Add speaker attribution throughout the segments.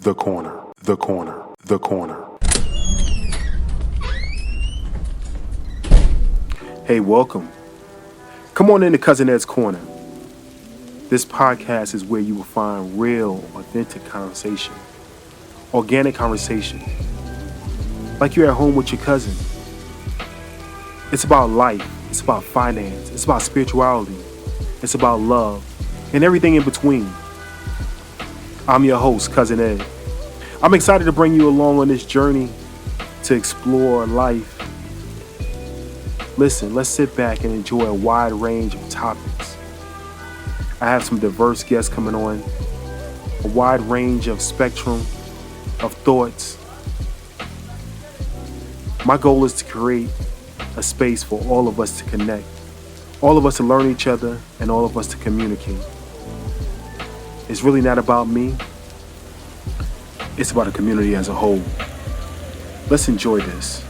Speaker 1: The corner, the corner, the corner. Hey, welcome. Come on into Cousin Ed's Corner. This podcast is where you will find real, authentic conversation, organic conversation, like you're at home with your cousin. It's about life, it's about finance, it's about spirituality, it's about love, and everything in between. I'm your host, Cousin Ed. I'm excited to bring you along on this journey to explore life. Listen, let's sit back and enjoy a wide range of topics. I have some diverse guests coming on, a wide range of spectrum of thoughts. My goal is to create a space for all of us to connect, all of us to learn each other, and all of us to communicate. It's really not about me. It's about the community as a whole. Let's enjoy this.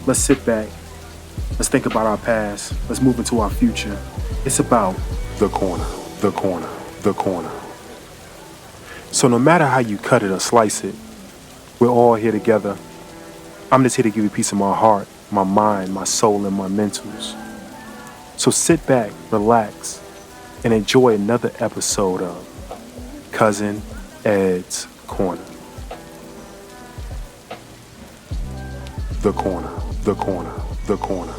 Speaker 1: Let's sit back. Let's think about our past. Let's move into our future. It's about the corner, the corner, the corner. So no matter how you cut it or slice it, we're all here together. I'm just here to give you a piece of my heart, my mind, my soul, and my mentals. So sit back, relax, and enjoy another episode of Cousin Ed's Corner. The corner, the corner, the corner.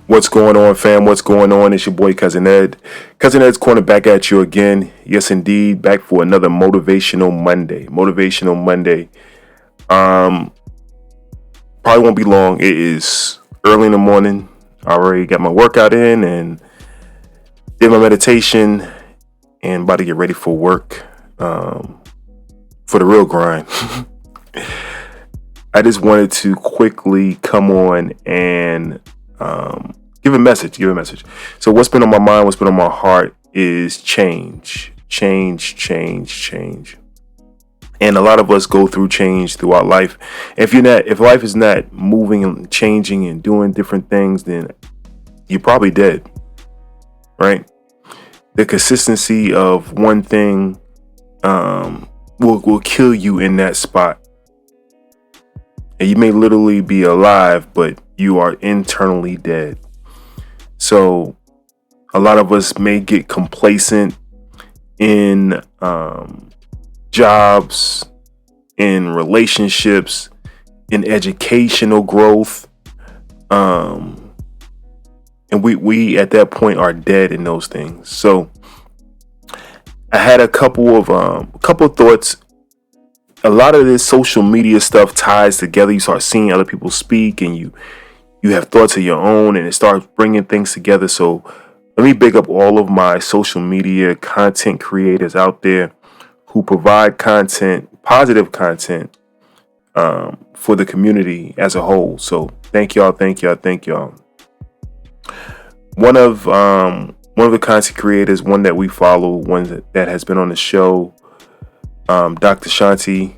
Speaker 1: What's going on, fam? What's going on? It's your boy, Cousin Ed. Cousin Ed's Corner back at you again. Yes, indeed. Back for another Motivational Monday. Motivational Monday. Probably won't be long. It is early in the morning. I already got my workout in and did my meditation and about to get ready for work. For the real grind. I just wanted to quickly come on and give a message. So what's been on my mind, what's been on my heart is change. And a lot of us go through change throughout life. If life is not moving and changing and doing different things, then you're probably dead, right? The consistency of one thing will kill you in that spot. And you may literally be alive, but you are internally dead. So a lot of us may get complacent in jobs, in relationships, in educational growth. And we at that point are dead in those things. So I had a couple of thoughts. A lot of this social media stuff ties together. You start seeing other people speak and you have thoughts of your own and it starts bringing things together. So let me big up all of my social media content creators out there who provide content, positive content, for the community as a whole. So thank y'all. One of the content creators, one that we follow, one that has been on the show, Dr. Shanti,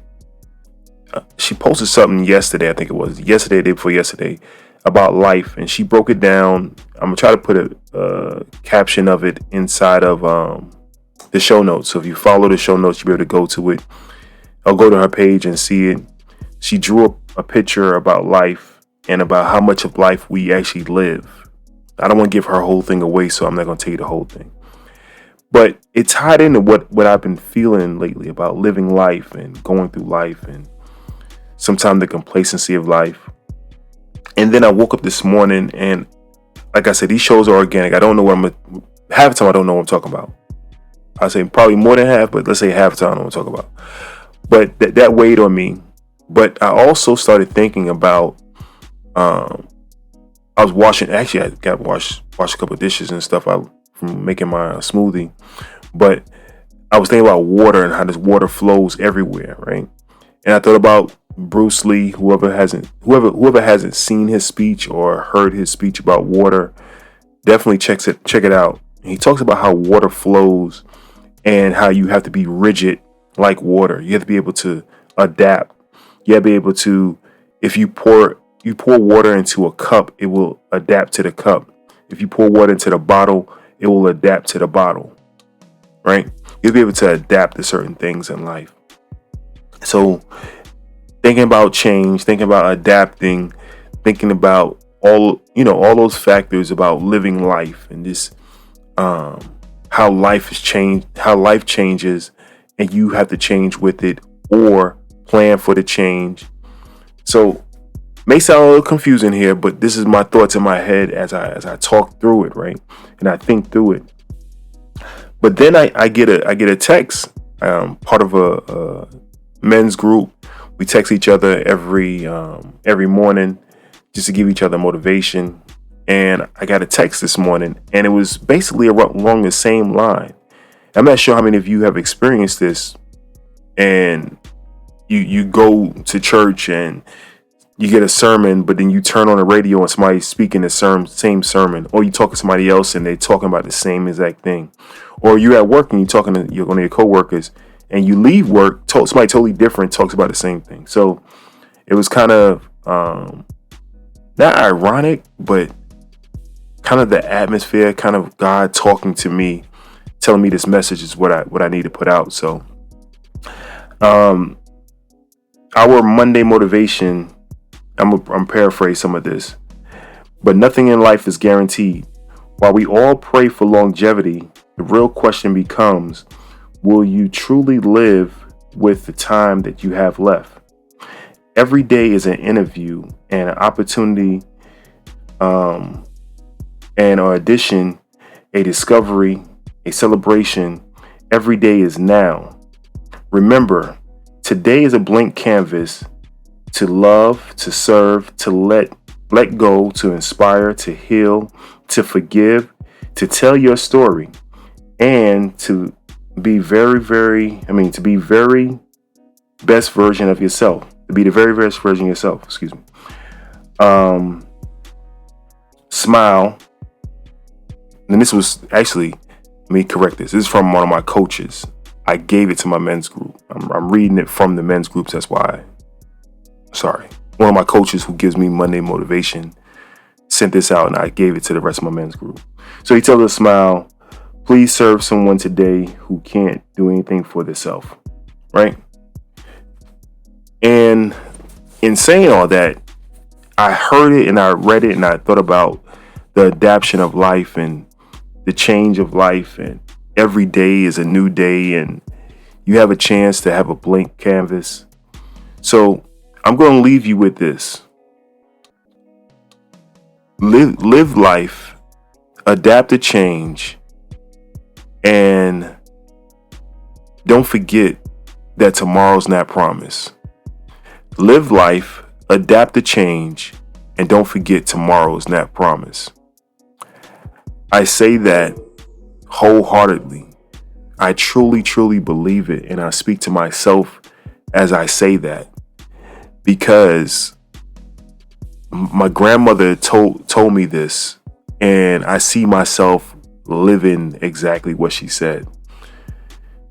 Speaker 1: she posted something yesterday, I think it was yesterday, day before yesterday, about life, and she broke it down. I'm gonna try to put a caption of it inside of the show notes. So if you follow the show notes, you'll be able to go to it. I'll go to her page and see it. She drew up a picture about life and about how much of life we actually live. I don't want to give her whole thing away, so I'm not gonna tell you the whole thing. But it tied into what I've been feeling lately about living life and going through life and sometimes the complacency of life. And then I woke up this morning and like I said, these shows are organic. I don't know half the time I don't know what I'm talking about. I say probably more than half, but let's say half the time I don't know what I'm talking about. But that weighed on me. But I also started thinking about, I was washing, actually I got to wash a couple of dishes and stuff from making my smoothie, but I was thinking about water and how this water flows everywhere, right? And I thought about Bruce Lee. Whoever hasn't seen his speech or heard his speech about water, definitely check it out. He talks about how water flows and how you have to be rigid like water. You have to be able to adapt. You have to be able to, if you pour water into a cup, it will adapt to the cup. If you pour water into the bottle, it will adapt to the bottle, right? You'll be able to adapt to certain things in life. So thinking about change, thinking about adapting, thinking about all those factors about living life and this how life is changed, how life changes, and you have to change with it or plan for the change. So may sound a little confusing here, but this is my thoughts in my head as I talk through it, right? And I think through it. But then I get a text, part of a men's group. We text each other every morning just to give each other motivation. And I got a text this morning, and it was basically along the same line. I'm not sure how many of you have experienced this, and you go to church and you get a sermon, but then you turn on the radio and somebody's speaking the same sermon, or you talk to somebody else and they're talking about the same exact thing, or you're at work and you're talking to one of your coworkers, and you leave work, somebody totally different talks about the same thing. So it was kind of not ironic, but kind of the atmosphere, kind of God talking to me, telling me this message is what I need to put out. So our Monday motivation, I'm paraphrasing some of this, but nothing in life is guaranteed. While we all pray for longevity, the real question becomes, will you truly live with the time that you have left? Every day is an interview and an opportunity, and audition, a discovery, a celebration. Every day is now. Remember, today is a blank canvas to love, to serve, to let go, to inspire, to heal, to forgive, to tell your story, and to be very best version of yourself. To be the very best version of yourself. Excuse me. Smile. And this was actually, let me correct this. This is from one of my coaches. I gave it to my men's group. I'm reading it from the men's groups. That's why. Sorry. One of my coaches who gives me Monday motivation sent this out, and I gave it to the rest of my men's group. So he tells us, smile. Please serve someone today who can't do anything for themselves. Right? And in saying all that, I heard it and I read it and I thought about the adaptation of life and the change of life, and every day is a new day and you have a chance to have a blank canvas. So I'm going to leave you with this. Live life, adapt to change, and don't forget that tomorrow's not promised. Live life, adapt to change, and don't forget tomorrow's not promised. I say that wholeheartedly. I truly, truly believe it, and I speak to myself as I say that, because my grandmother told me this, and I see myself living exactly what she said.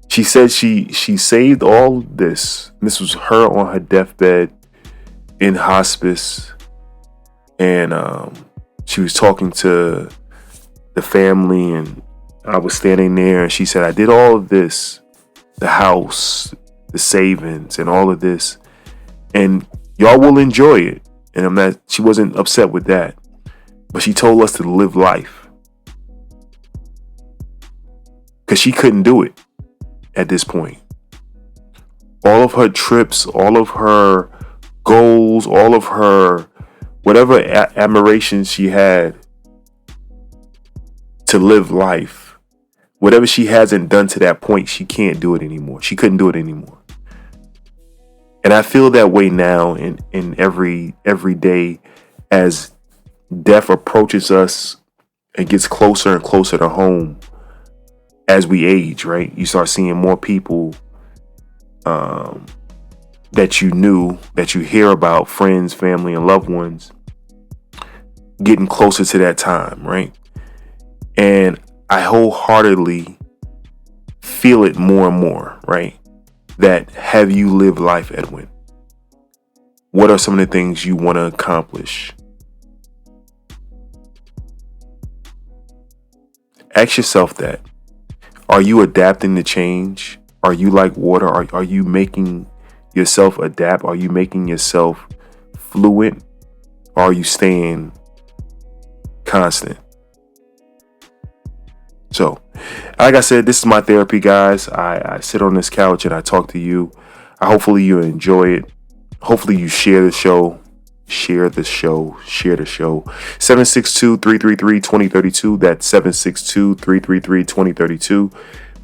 Speaker 1: She said she saved all this. This was her on her deathbed in hospice, and she was talking to the family, and I was standing there, and she said, I did all of this, the house, the savings, and all of this, and y'all will enjoy it. And she wasn't upset with that, but she told us to live life, because she couldn't do it at this point. All of her trips, all of her goals, all of her whatever admiration she had to live life, whatever she hasn't done to that point, she can't do it anymore. She couldn't do it anymore. And I feel that way now in every day as death approaches us and gets closer and closer to home. As we age, right? You start seeing more people that you hear about, friends, family, and loved ones, getting closer to that time, right? And I wholeheartedly feel it more and more, right? That have you lived life, Edwin? What are some of the things you want to accomplish? Ask yourself that. Are you adapting to change? Are you like water? Are you making yourself adapt? Are you making yourself fluent? Or are you staying constant? So, like I said, this is my therapy, guys. I sit on this couch and I talk to you. Hopefully you enjoy it. Hopefully you share the show. Share the show. 762-333-2032. That's 762-333-2032.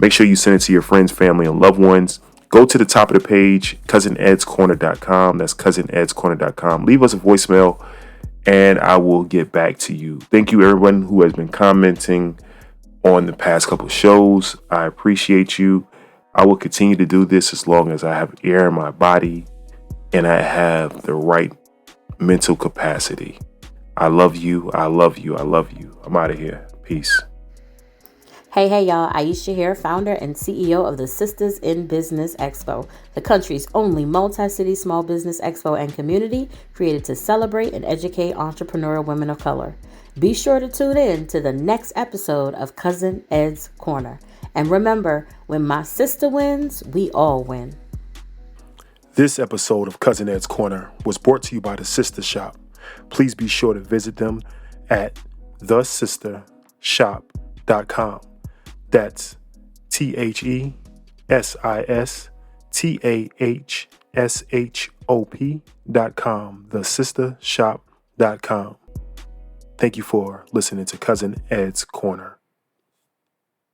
Speaker 1: Make sure you send it to your friends, family, and loved ones. Go to the top of the page, cousinedscorner.com. That's cousinedscorner.com. Leave us a voicemail and I will get back to you. Thank you, everyone who has been commenting on the past couple shows. I appreciate you. I will continue to do this as long as I have air in my body and I have the right mental capacity. I love you. I love you. I love you. I'm out of here. Peace.
Speaker 2: Hey, y'all. Aisha here, founder and CEO of the Sisters in Business Expo, the country's only multi-city small business expo and community created to celebrate and educate entrepreneurial women of color. Be sure to tune in to the next episode of Cousin Ed's Corner. And remember, when my sister wins, we all win.
Speaker 1: This episode of Cousin Ed's Corner was brought to you by The Sister Shop. Please be sure to visit them at thesistershop.com. That's thesistershop.com. Thesistershop.com. Thank you for listening to Cousin Ed's Corner.